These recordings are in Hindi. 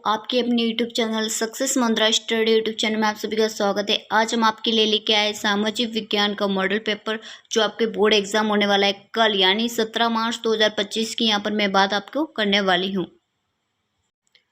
आपके अपने यूट्यूब चैनल सक्सेस मंत्रा स्टडी यूट्यूब चैनल में आप सभी का स्वागत है। आज हम आपके लिए लेके आए सामाजिक विज्ञान का मॉडल पेपर जो आपके बोर्ड एग्जाम होने वाला है कल, यानी 17 मार्च 2025 की यहाँ पर मैं बात आपको करने वाली हूँ।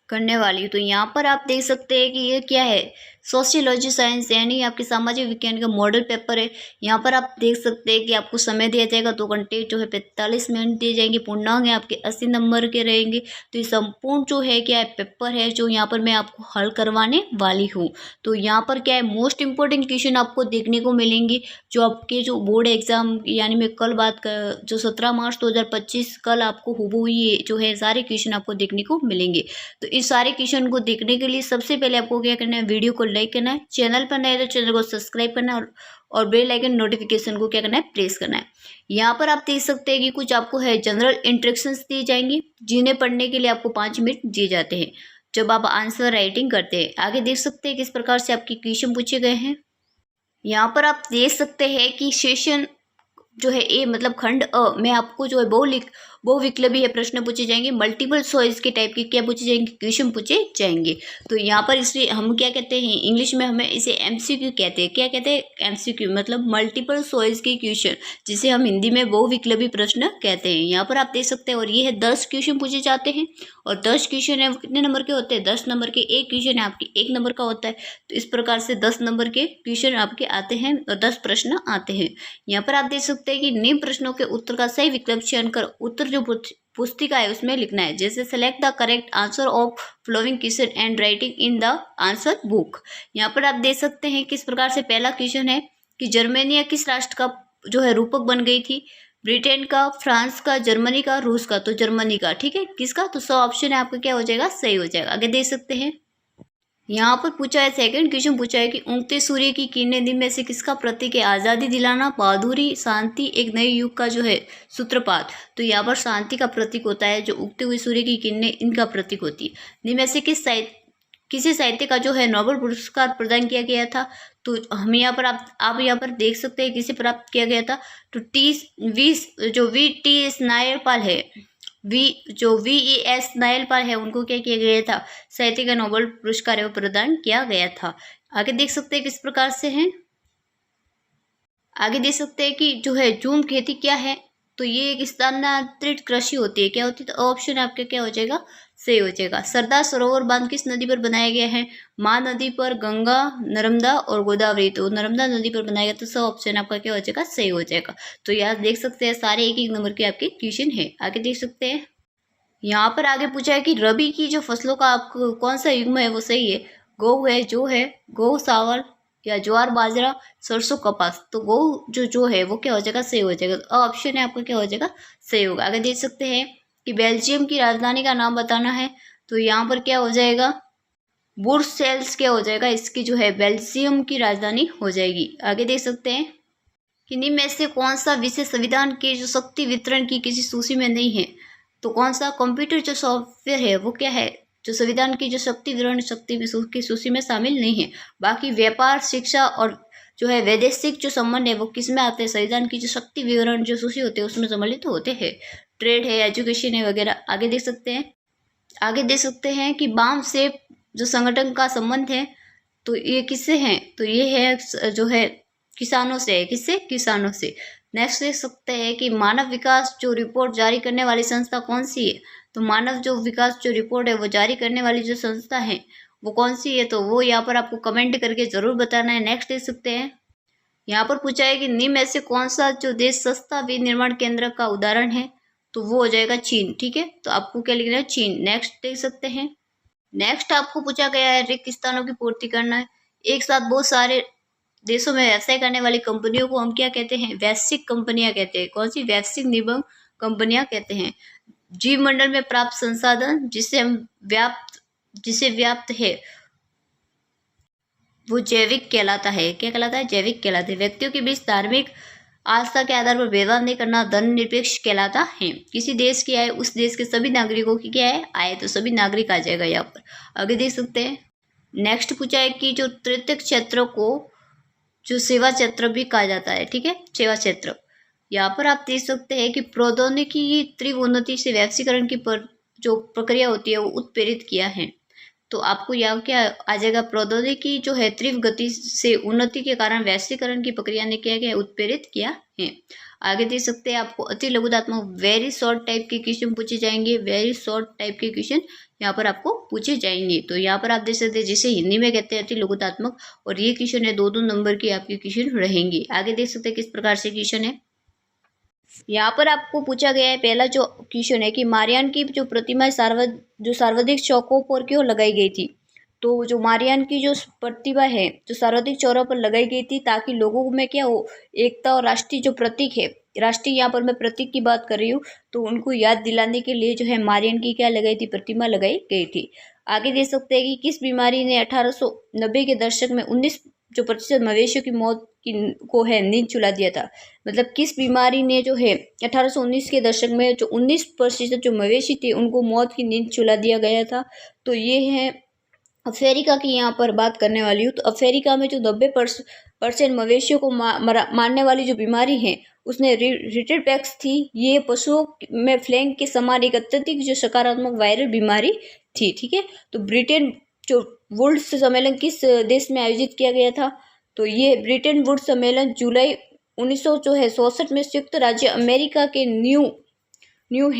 तो यहाँ पर आप देख सकते हैं कि ये क्या है, सोशियोलॉजी साइंस यानी आपके सामाजिक विज्ञान का मॉडल पेपर है। यहाँ पर आप देख सकते हैं कि आपको समय दिया जाएगा 2 घंटे जो है 45 मिनट दिए जाएंगे। पूर्णांक आपके 80 नंबर के रहेंगे। तो ये संपूर्ण जो है क्या है पेपर है जो यहाँ पर मैं आपको हल करवाने वाली हूँ। तो यहाँ पर क्या है, मोस्ट इंपॉर्टेंट क्वेश्चन आपको देखने को मिलेंगे जो आपके जो बोर्ड एग्जाम यानी मैं कल बात कर जो 17 मार्च 2025 कल आपको हुबहू ये जो है सारे क्वेश्चन आपको देखने को मिलेंगे। तो इस सारे क्वेश्चन को देखने के लिए सबसे पहले आपको क्या करना है, वीडियो को लाइक करना है, चैनल पर नए है तो चैनल को सब्सक्राइब करना है और बेल आइकन नोटिफिकेशन को क्या करना है, प्रेस करना है। यहाँ पर आप देख सकते हैं कि कुछ आपको है जनरल इंस्ट्रक्शंस दी जाएंगी जिन्हें पढ़ने के लिए आपको 5 मिनट दिए जाते हैं जब आप आंसर राइटिंग करते हैं। आगे देख सकते हैं किस प्रकार से आपके क्वेश्चन पूछे गए हैं। यहाँ पर आप देख सकते हैं कि सेशन जो है ए मतलब खंड अ में आपको जो है बहुविकल्पी है प्रश्न पूछे जाएंगे। मल्टीपल चॉइस के टाइप के क्या पूछे जाएंगे, क्वेश्चन पूछे जाएंगे। तो यहाँ पर इसे हम क्या कहते हैं, इंग्लिश में हमें इसे एमसीक्यू कहते हैं। क्या कहते हैं, एमसीक्यू मतलब मल्टीपल चॉइस के क्वेश्चन, जिसे हम हिंदी में बहुविकल्पी प्रश्न कहते हैं। यहाँ पर आप देख सकते हैं और ये है 10 क्वेश्चन पूछे जाते हैं और 10 क्वेश्चन है कितने नंबर के होते हैं, 10 नंबर के। एक क्वेश्चन है आपकी 1 नंबर का होता है। तो इस प्रकार से 10 नंबर के क्वेश्चन आपके आते हैं और 10 प्रश्न आते हैं। यहाँ पर आप देख सकते हैं कि निम्न प्रश्नों के उत्तर का सही विकल्प चयन कर उत्तर जो पुस्तिका है उसमें लिखना है। जैसे select the correct answer of flowing question and writing in the answer book. यहाँ पर आप देख सकते हैं किस प्रकार से पहला क्वेश्चन है कि जर्मनी किस राष्ट्र का जो है रूपक बन गई थी, ब्रिटेन का, फ्रांस का, जर्मनी का, रूस का। तो जर्मनी का, ठीक है। किसका, तो 100 ऑप्शन है आपका क्या हो जाएगा, सही हो जाएगा। आगे देख सकते हैं यहाँ पर पूछा है, सेकंड क्वेश्चन पूछा है कि उगते सूर्य की किरणें दिन में से किसका प्रतीक है। आज़ादी दिलाना, बहादुरी, शांति, एक नए युग का जो है सूत्रपात। तो यहाँ पर शांति का प्रतीक होता है, जो उगते हुए सूर्य की किरणें इनका प्रतीक होती है। दिन में से किसी साहित्य का जो है नोबेल पुरस्कार प्रदान किया गया था। तो हम यहाँ पर आप यहाँ पर देख सकते हैं किसे प्राप्त किया गया था। तो वी.टी. नायरपाल है, वी.एस. नायरपाल है, उनको क्या किया गया था, साहित्य का नोबेल पुरस्कार है वो प्रदान किया गया था। आगे देख सकते हैं किस प्रकार से है। आगे देख सकते हैं कि जो है झूम खेती क्या है। तो ये एक स्थानांतरित कृषि होती है। क्या होती है, तो ऑप्शन आपका क्या हो जाएगा, सही हो जाएगा। सरदार सरोवर बांध किस नदी पर बनाया गया है। महानदी पर, गंगा, नर्मदा और गोदावरी। तो नर्मदा नदी पर बनाया गया। तो सब ऑप्शन आपका क्या हो जाएगा, सही हो जाएगा। तो यहाँ देख सकते हैं सारे एक एक नंबर के आपके क्वेश्चन है। आगे देख सकते हैं यहाँ पर आगे पूछा है कि रबी की जो फसलों का आपको कौन सा युग्म है वो सही है। गेहूं है, जो है गेहूं, चावल या ज्वार, बाजरा, सरसों, कपास। तो गेहूं जो है वो क्या हो जाएगा, सही हो जाएगा। तो ऑप्शन है आपका क्या हो जाएगा, सही होगा। आगे देख सकते हैं कि बेल्जियम की राजधानी का नाम बताना है। तो यहाँ पर क्या हो जाएगा, ब्रुसेल्स क्या हो जाएगा, इसकी जो है बेल्जियम की राजधानी हो जाएगी। आगे देख सकते हैं कि निम्न में से कौन सा विषय संविधान के जो शक्ति वितरण की किसी सूची में नहीं है। तो कौन सा, कंप्यूटर जो सॉफ्टवेयर है वो क्या है, जो संविधान की जो शक्ति वितरण की सूची में शामिल नहीं है। बाकी व्यापार, शिक्षा और जो है वैदेशिक जो संबंध है वो किस में आते हैं, संविधान की जो शक्ति विवरण जो सूची होते हैं उसमें सम्मिलित होते हैं। ट्रेड है, एजुकेशन है वगैरह। आगे देख सकते हैं कि बाम से जो संगठन का संबंध है तो ये किससे है, तो ये है जो है किसानों से है। किससे, किसानों से। नेक्स्ट देख सकते हैं कि मानव विकास जो रिपोर्ट जारी करने वाली संस्था कौन सी है। तो मानव जो विकास जो रिपोर्ट है वो जारी करने वाली जो संस्था है वो कौन सी है, तो वो यहाँ पर आपको कमेंट करके जरूर बताना है। नेक्स्ट देख सकते हैं यहाँ पर पूछा है कि निम्न में से कौन सा जो देश सस्ता विनिर्माण केंद्र का उदाहरण है। तो वो हो जाएगा चीन, ठीक है। तो आपको क्या लिखना है, चीन। नेक्स्ट देख सकते हैं, नेक्स्ट आपको पूछा गया है रिक्त स्थानों की पूर्ति करना है। एक साथ बहुत सारे देशों में व्यवसाय करने वाली कंपनियों को हम क्या कहते हैं, वैश्विक कंपनियां कहते हैं। कौन सी, वैश्विक निगम कंपनियां कहते हैं। जीव मंडल में प्राप्त संसाधन जिसे व्याप्त है वो जैविक कहलाता है। क्या कहलाता है, जैविक कहलाता है। व्यक्तियों के बीच धार्मिक आस्था के आधार पर भेदभाव नहीं करना धर्मनिरपेक्ष कहलाता है। किसी देश की आय उस देश के सभी नागरिकों की क्या है, आय। तो सभी नागरिक आ जाएगा यहाँ पर। आगे देख सकते हैं नेक्स्ट पूछा है कि जो तृतीय क्षेत्र को जो सेवा क्षेत्र भी कहा जाता है, ठीक है, सेवा क्षेत्र। यहाँ पर आप देख सकते हैं कि प्रौद्योगिकी की तीव्र उन्नति से वैश्वीकरण की जो प्रक्रिया होती है वो उत्प्रेरित किया है। तो आपको यहाँ क्या आ जाएगा, प्रौद्योगिकी जो है तीव्र गति से उन्नति के कारण वैश्वीकरण की प्रक्रिया ने क्या किया, उत्प्रेरित किया है। आगे देख सकते हैं आपको अति लघुतात्मक वेरी शॉर्ट टाइप के क्वेश्चन पूछे जाएंगे, वेरी शॉर्ट टाइप के क्वेश्चन यहाँ पर आपको पूछे जाएंगे। तो यहाँ पर आप देख सकते हैं जिसे हिंदी में कहते हैं अति लघुतात्मक, और ये क्वेश्चन है 2-2 नंबर की आपके क्वेश्चन रहेंगे। आगे देख सकते हैं किस प्रकार से क्वेश्चन है। यहाँ पर आपको पूछा गया है पहला जो क्वेश्चन है कि मारियान की जो प्रतिमा जो सार्वजनिक चौकों पर क्यों लगाई गई थी। तो जो मारियान की जो प्रतिमा है जो सार्वजनिक चौरों पर लगाई गई थी ताकि लोगों में क्या हो, एकता और राष्ट्रीय जो प्रतीक है, राष्ट्रीय यहाँ पर मैं प्रतीक की बात कर रही हूँ, तो उनको याद दिलाने के लिए जो है मारियान की क्या लगाई थी, प्रतिमा लगाई गई थी। आगे देख सकते हैं कि किस बीमारी ने 1890 के दशक में 19% मवेशियों की मौत को है नींद चुला दिया था। मतलब किस बीमारी ने जो है 1819 के दशक में जो 19% जो मवेशी थे उनको मौत की नींद चुला दिया गया था। तो ये है अफ्रीका की यहाँ पर बात करने वाली हूँ। तो अफ्रीका में जो 90% मवेशियों को मारने वाली जो बीमारी है उसने रिटेडपैक्स थी। ये पशुओं में फ्लैंग के समान एक अत्यधिक जो सकारात्मक वायरल बीमारी थी। ठीक है, तो ब्रिटेन जो वुड्स सम्मेलन किस देश में आयोजित किया गया था। तो ये ब्रिटेन वुड्स सम्मेलन जुलाई 1964 में संयुक्त राज्य अमेरिका के न्यू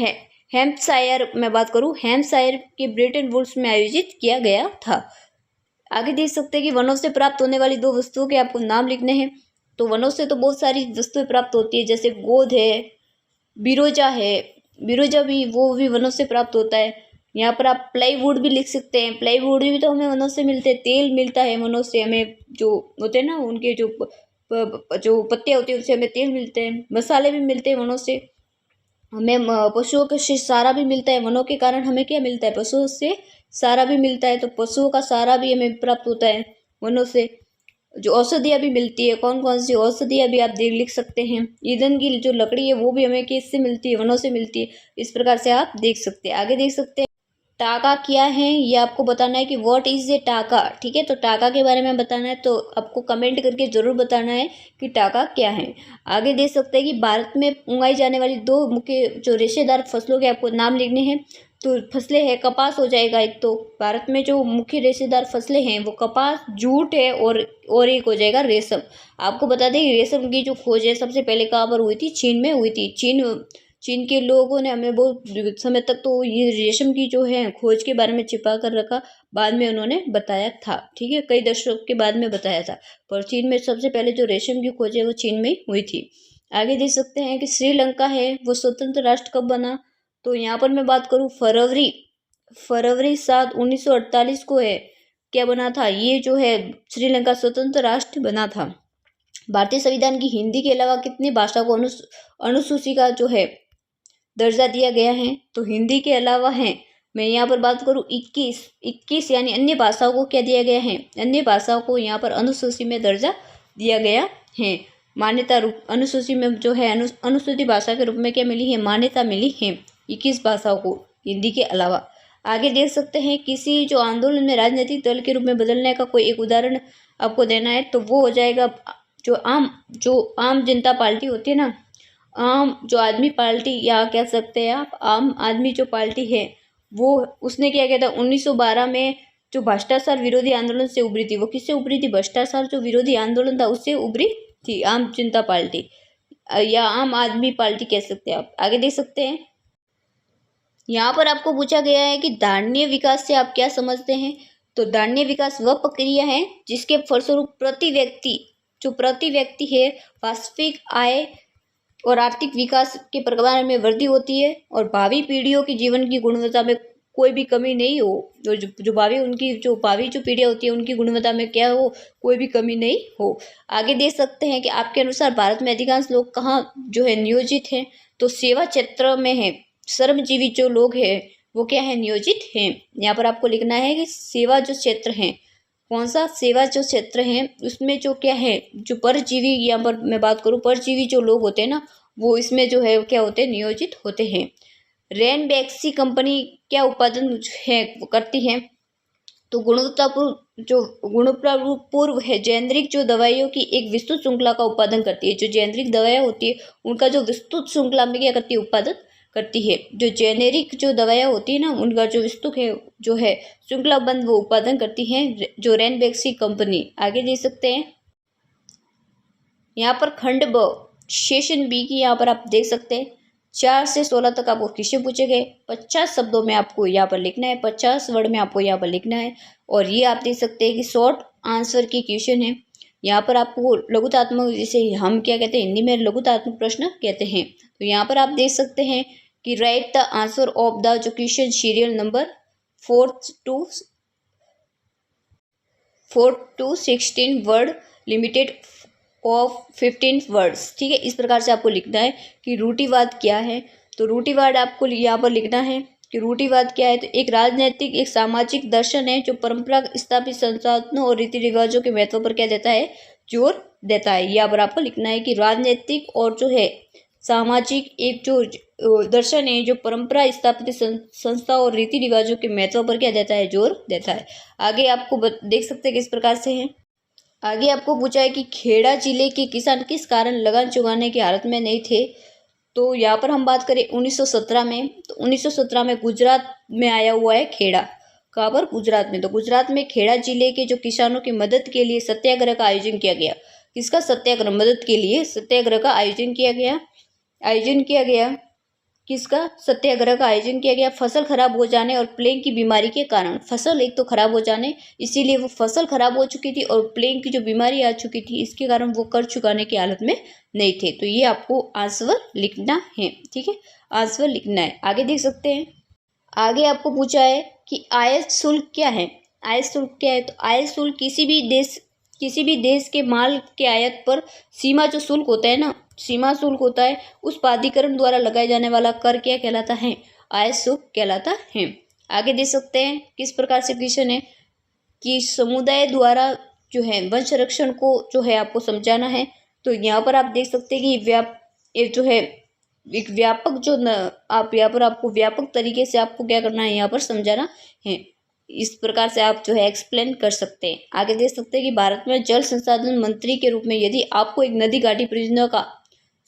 हैम्पशायर में बात करूँ, हैम्पशायर के ब्रिटेन वुड्स में आयोजित किया गया था। आगे देख सकते हैं कि वनों से प्राप्त होने वाली 2 वस्तुओं के आपको नाम लिखने हैं। तो वनों से तो बहुत सारी वस्तुएं प्राप्त होती है, जैसे गोंद है, बिरोजा है, बिरोजा भी वो भी वनों से प्राप्त होता है। यहाँ पर आप प्लाईवुड भी लिख सकते हैं, प्लाईवुड भी तो हमें वनों से मिलते हैं। तेल मिलता है वनों से, हमें जो होते हैं ना उनके जो पत्ते होते हैं उससे हमें तेल मिलते हैं। मसाले भी मिलते हैं वनों से। हमें पशुओं का सारा भी मिलता है, वनों के कारण हमें क्या मिलता है, पशुओं से सारा भी मिलता है। तो पशुओं का सारा भी हमें प्राप्त होता है वनों से। जो औषधियाँ भी मिलती है, कौन कौन सी औषधियाँ भी आप लिख सकते हैं। ईंधन की जो लकड़ी है वो भी हमें किससे मिलती है, वनों से मिलती है। इस प्रकार से आप देख सकते हैं। आगे देख सकते हैं टाका क्या है, ये आपको बताना है कि व्हाट इज ए टाका। ठीक है, तो टाका के बारे में बताना है, तो आपको कमेंट करके जरूर बताना है कि टाका क्या है। आगे देख सकते हैं कि भारत में उगाई जाने वाली 2 मुख्य जो रेशेदार फसलों के आपको नाम लिखने हैं। तो फसलें हैं, कपास हो जाएगा एक, तो भारत में जो मुख्य रेशेदार फसलें हैं वो कपास, जूट है और एक हो जाएगा रेशम। आपको बता दें कि रेशम की जो खोज है सबसे पहले कहाँ पर हुई थी, चीन में हुई थी। चीन के लोगों ने हमें बहुत समय तक तो ये रेशम की जो है खोज के बारे में छिपा कर रखा, बाद में उन्होंने बताया था। ठीक है, कई दशक के बाद में बताया था, पर चीन में सबसे पहले जो रेशम की खोज है वो चीन में हुई थी। आगे देख सकते हैं कि श्रीलंका है वो स्वतंत्र राष्ट्र कब बना। तो यहाँ पर मैं बात करूँ फरवरी 7 1948 को है क्या बना था, ये जो है श्रीलंका स्वतंत्र राष्ट्र बना था। भारतीय संविधान की हिंदी के अलावा कितनी भाषा को अनुसूची का जो है दर्जा दिया गया है। तो हिंदी के अलावा है, मैं यहाँ पर बात करूँ 21 यानी अन्य भाषाओं को क्या दिया गया है, अन्य भाषाओं को यहाँ पर अनुसूची में दर्जा दिया गया है। मान्यता रूप अनुसूची में जो है अनुसूचित भाषा के रूप में क्या मिली है, मान्यता मिली है 21 भाषाओं को हिंदी के अलावा। आगे देख सकते हैं किसी जो आंदोलन में राजनीतिक दल के रूप में बदलने का कोई एक उदाहरण आपको देना है, तो वो हो जाएगा जो आम जनता पार्टी होती है ना, आम जो आदमी पार्टी, या कह सकते हैं आप आम आदमी जो पार्टी है वो, उसने क्या किया था 1912 में जो भ्रष्टाचार विरोधी आंदोलन से उभरी थी। वो किससे उभरी थी, भ्रष्टाचार जो विरोधी आंदोलन था उससे उभरी थी आम जनता पार्टी, या आम आदमी पार्टी कह सकते हैं आप। आगे देख सकते हैं यहाँ पर आपको पूछा गया है कि धारणीय विकास से आप क्या समझते हैं। तो धारणीय विकास वह प्रक्रिया है जिसके फलस्वरूप प्रति व्यक्ति है वास्तविक आय और आर्थिक विकास के प्रकार में वृद्धि होती है, और भावी पीढ़ियों की जीवन की गुणवत्ता में कोई भी कमी नहीं हो। जो भावी जो पीढ़ियाँ होती है उनकी गुणवत्ता में क्या हो, कोई भी कमी नहीं हो। आगे देख सकते हैं कि आपके अनुसार भारत में अधिकांश लोग कहाँ जो है नियोजित हैं। तो सेवा क्षेत्र में है, श्रमजीवी जो लोग हैं वो क्या है, नियोजित हैं। यहाँ पर आपको लिखना है कि सेवा जो क्षेत्र है, कौन सा सेवा जो क्षेत्र है उसमें जो क्या है, जो परजीवी, यहाँ पर मैं बात करूँ परजीवी जो लोग होते हैं ना वो इसमें जो है क्या होते हैं, नियोजित होते हैं। रेनबैक्सी कंपनी क्या उत्पादन है वो करती है। तो गुणवत्तापूर्व है जेनरिक जो दवाइयों की एक विस्तृत श्रृंखला का उत्पादन करती है। जो जेनरिक दवाइयाँ होती है उनका जो विस्तृत श्रृंखला में क्या करती है, उत्पादन करती है। जो जेनेरिक जो दवाइयाँ होती है ना, उनका जो स्तूक है जो है श्रृंखलाबंद वो उत्पादन करती हैं जो रेनबैक्सी कंपनी। आगे देख सकते हैं यहाँ पर खंड ब सेशन बी की यहाँ पर आप देख सकते हैं 4 से 16 तक आपको क्वेश्चन पूछे गए। 50 शब्दों में आपको यहाँ पर लिखना है, 50 वर्ड में आपको यहाँ पर लिखना है। और ये आप देख सकते हैं कि शॉर्ट आंसर की क्वेश्चन है। यहाँ पर आपको लघुतात्मक, जिसे हम क्या कहते हैं हिंदी में लघुतात्मक प्रश्न कहते हैं। तो यहाँ पर आप देख सकते हैं कि right the answer of the जो question serial number 4 to 16 word limited of 15 words. ठीक है, इस प्रकार से आपको लिखना है कि रूढ़िवाद क्या है। तो रूढ़िवाद आपको यहाँ पर लिखना है कि रूढ़िवाद क्या है। तो एक राजनीतिक, एक सामाजिक दर्शन है जो परंपरा स्थापित संसाधनों और रीति रिवाजों के महत्व पर क्या देता है, जोर देता है। यहाँ पर आपको लिखना है कि राजनीतिक और जो है सामाजिक एक जो दर्शन है जो परंपरा स्थापित संस्था और रीति रिवाजों के महत्व पर क्या देता है, जोर देता है। आगे आपको देख सकते हैं किस प्रकार से है। आगे आपको पूछा है कि खेड़ा जिले के किसान किस कारण लगान चुकाने की हालत में नहीं थे। तो यहाँ पर हम बात करें 1917 में, तो 1917 में गुजरात में आया हुआ है खेड़ा। कहाँ पर, गुजरात में। तो गुजरात में खेड़ा जिले के जो किसानों की मदद के लिए सत्याग्रह का आयोजन किया गया। किसका सत्याग्रह, मदद के लिए सत्याग्रह का आयोजन किया गया। किसका, सत्याग्रह का आयोजन किया गया। फसल खराब हो जाने और प्लेग की बीमारी के कारण, फसल एक तो खराब हो जाने, इसीलिए वो फसल खराब हो चुकी थी और प्लेग की जो बीमारी आ चुकी थी, इसके कारण वो कर चुकाने की हालत में नहीं थे। तो ये आपको आंसर लिखना है। ठीक है, आंसर लिखना है। आगे देख सकते हैं, आगे आपको पूछा है कि आयात शुल्क क्या है। आयात शुल्क क्या है, तो आयात शुल्क किसी भी देश के माल के आयात पर सीमा जो शुल्क होता है ना, सीमा शुल्क होता है, उस प्राधिकरण द्वारा लगाए जाने वाला कर क्या कहलाता है, आयात शुल्क कहलाता है। आगे देख सकते हैं किस प्रकार से क्वेश्चन है कि समुदाय द्वारा जो है वन संरक्षण को जो है आपको समझाना है। तो यहाँ पर आप देख सकते हैं कि एक जो है एक व्यापक जो आप यहाँ पर आपको व्यापक तरीके से आपको क्या करना है, यहाँ पर समझाना है। इस प्रकार से आप जो है एक्सप्लेन कर सकते हैं। आगे देख सकते हैं कि भारत में जल संसाधन मंत्री के रूप में यदि आपको एक नदी घाटी परियोजना का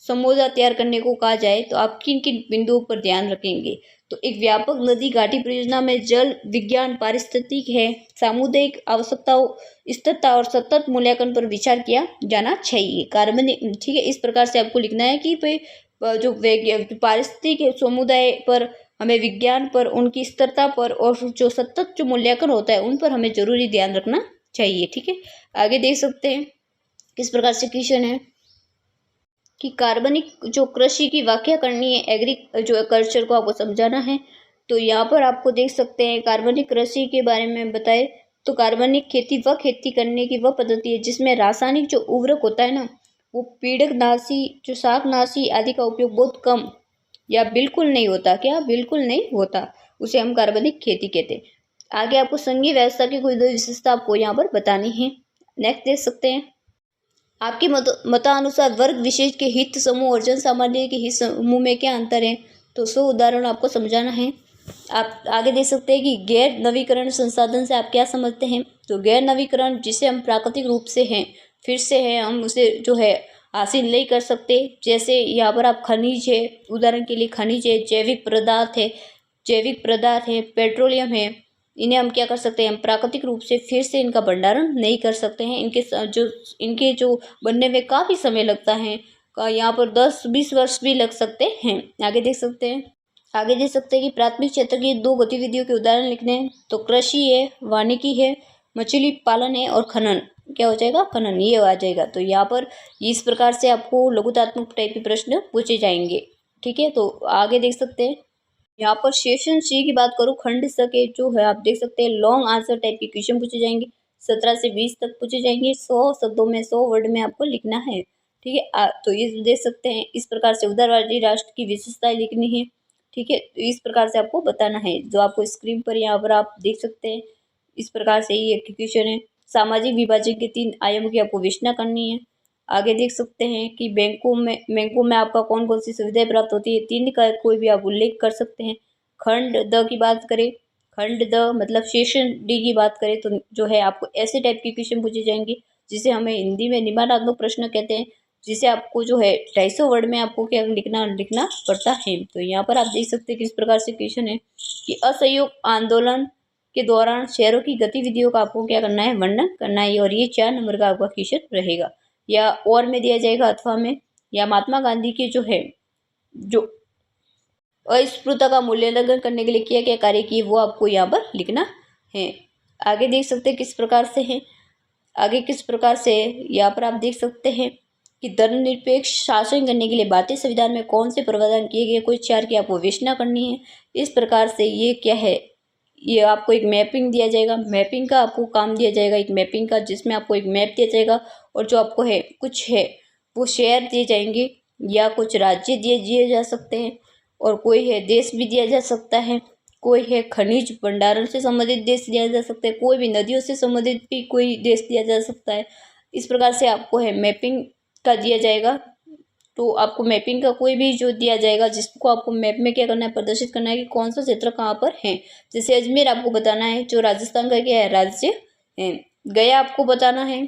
समोदा तैयार करने को कहा जाए तो आप किन किन बिंदुओं पर ध्यान रखेंगे। तो एक व्यापक नदी घाटी परियोजना में जल विज्ञान, पारिस्थितिक है, सामुदायिक आवश्यकताओं, स्थिरता और सतत मूल्यांकन पर विचार किया जाना चाहिए। कार्बनिक, ठीक है, इस प्रकार से आपको लिखना है कि जो पारिस्थितिक समुदाय पर, हमें विज्ञान पर, उनकी स्थिरता पर और जो सतत जो मूल्यांकन होता है उन पर हमें जरूरी ध्यान रखना चाहिए। ठीक है, आगे देख सकते हैं किस प्रकार से क्वेश्चन है कि कार्बनिक जो कृषि की व्याख्या करनी है, जो कल्चर को आपको समझाना है। तो यहाँ पर आपको देख सकते हैं कार्बनिक कृषि के बारे में बताए। तो कार्बनिक खेती वह खेती करने की वह पद्धति है जिसमें रासायनिक जो उर्वरक होता है ना, वो पीड़कनाशी, जो शाकनाशी आदि का उपयोग बहुत कम या बिल्कुल नहीं होता। क्या, बिल्कुल नहीं होता, उसे हम कार्बनिक खेती कहते हैं। आगे आपको संघीय व्यवस्था की कोई दो विशेषता आपको यहाँ पर बतानी है। नेक्स्ट देख सकते हैं, आपके मतानुसार वर्ग विशेष के हित समूह और जन सामान्य के हित समूह में क्या अंतर है। तो 100 उदाहरण आपको समझाना है। आप आगे देख सकते हैं कि गैर नवीकरण संसाधन से आप क्या समझते हैं। तो गैर नवीकरण जिसे हम प्राकृतिक रूप से हैं, फिर से है, हम उसे जो है हासिल नहीं कर सकते। जैसे यहाँ पर आप खनिज है, उदाहरण के लिए खनिज है, जैविक पदार्थ है, पेट्रोलियम है, इन्हें हम क्या कर सकते हैं, हम प्राकृतिक रूप से फिर से इनका भंडारण नहीं कर सकते हैं। इनके जो बनने में काफ़ी समय लगता है, यहाँ पर 10-20 वर्ष भी लग सकते हैं। आगे देख सकते हैं कि प्राथमिक क्षेत्र की 2 गतिविधियों के उदाहरण लिखने हैं। तो कृषि है, वानिकी है, मछली पालन है और खनन। क्या हो जाएगा, खनन, ये आ जाएगा। तो यहाँ पर इस प्रकार से आपको लघुतात्मक टाइप के प्रश्न पूछे जाएंगे। ठीक है, तो आगे देख सकते हैं, यहाँ पर सेशन सी की बात करूँ, खंड स के जो है आप देख सकते हैं लॉन्ग आंसर टाइप के क्वेश्चन पूछे जाएंगे। 17 से 20 तक पूछे जाएंगे। 100 शब्दों में 100 वर्ड में आपको लिखना है। ठीक है, तो ये देख सकते हैं इस प्रकार से उदारवादी राष्ट्र की विशेषताएं लिखनी है। ठीक है, तो इस प्रकार से आपको बताना है, जो आपको स्क्रीन पर यहाँ पर आप देख सकते हैं। इस प्रकार से ये क्वेश्चन है। सामाजिक विभाजन के 3 आयामों की आपको विवेचना करनी है। आगे देख सकते हैं कि बैंकों में आपका कौन कौन सी सुविधाएं प्राप्त होती है, 3 का कोई भी आप उल्लेख कर सकते हैं। खंड द की बात करें, खंड द मतलब सेशन डी की बात करें तो जो है आपको ऐसे टाइप के क्वेश्चन पूछे जाएंगे जिसे हमें हिंदी में निबंधात्मक प्रश्न कहते हैं, जिसे आपको जो है 250 वर्ड में आपको क्या लिखना पड़ता है। तो यहाँ पर आप देख सकते हैं किस प्रकार से क्वेश्चन है कि असहयोग आंदोलन के दौरान शहरों की गतिविधियों का आपको क्या करना है, वर्णन करना है। और ये 4 नंबर का आपका क्वेश्चन रहेगा, या और में दिया जाएगा अथवा में, या महात्मा गांधी के जो है जो अस्पृश्यता का मूल्यांकन करने के लिए क्या क्या कार्य किए वो आपको यहाँ पर लिखना है। आगे देख सकते हैं किस प्रकार से है, आगे किस प्रकार से यहाँ पर आप देख सकते हैं कि धर्मनिरपेक्ष शासन करने के लिए भारतीय संविधान में कौन से प्रावधान किए गए, कोई 4 की आपको विवेचना करनी है। इस प्रकार से ये क्या है, ये आपको एक मैपिंग दिया जाएगा, मैपिंग का आपको काम दिया जाएगा, एक मैपिंग का, जिसमें आपको एक मैप दिया जाएगा और जो आपको है कुछ है वो शहर दिए जाएंगे या कुछ राज्य दिए जा सकते हैं, और कोई है देश भी दिया जा सकता है, कोई है खनिज भंडारण से संबंधित देश दिया जा सकता है, कोई भी नदियों से संबंधित भी कोई देश दिया जा सकता है। इस प्रकार से आपको है मैपिंग का दिया जाएगा। तो आपको मैपिंग का कोई भी जो दिया जाएगा जिसको आपको मैप में क्या करना है, प्रदर्शित करना है कि कौन सा क्षेत्र कहाँ पर है। जैसे अजमेर आपको बताना है, जो राजस्थान का क्या है राज्य है, गया आपको बताना है,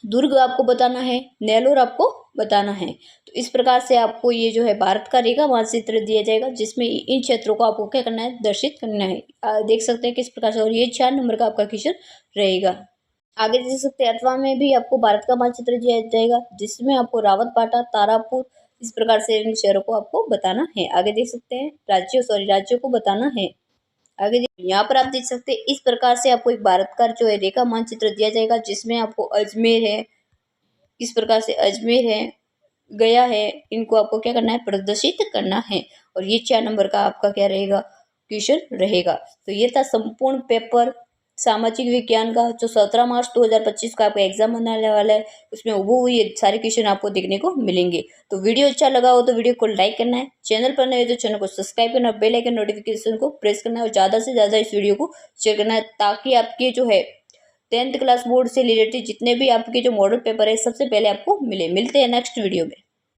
दुर्ग आपको बताना है, नेलोर आपको बताना है। तो इस प्रकार से आपको ये जो है भारत का रेखा मानचित्र दिया जाएगा, जिसमें इन क्षेत्रों को आपको क्या करना है, दर्शित करना है। देख सकते हैं किस प्रकार से, और ये 4 नंबर का आपका क्वेश्चन रहेगा। आगे देख सकते हैं अथवा में भी आपको भारत का मानचित्र दिया जाएगा, जिसमें आपको रावतबाटा, तारापुर, इस प्रकार से इन शहरों को आपको बताना है। आगे देख सकते हैं राज्यों को बताना है। आगे यहाँ पर आप देख सकते हैं इस प्रकार से आपको एक भारत का जो है रेखा मानचित्र दिया जाएगा, जिसमें आपको अजमेर है, इस प्रकार से अजमेर है, गया है, इनको आपको क्या करना है, प्रदर्शित करना है। और ये 4 नंबर का आपका क्या रहेगा, क्वेश्चन रहेगा। तो ये था संपूर्ण पेपर सामाजिक विज्ञान का, जो 17 मार्च 2025 का आपका एग्जाम होने वाला है। उसमें वो ये सारे क्वेश्चन आपको देखने को मिलेंगे। तो वीडियो अच्छा लगा हो तो वीडियो को लाइक करना है, चैनल पर नए हो तो चैनल को सब्सक्राइब करना, बेल आइकन नोटिफिकेशन को प्रेस करना है, और ज़्यादा से ज़्यादा इस वीडियो को शेयर करना है, ताकि आपके जो है 10th क्लास बोर्ड से रिलेटेड जितने भी आपके जो मॉडल पेपर है सबसे पहले आपको मिलते हैं नेक्स्ट वीडियो में।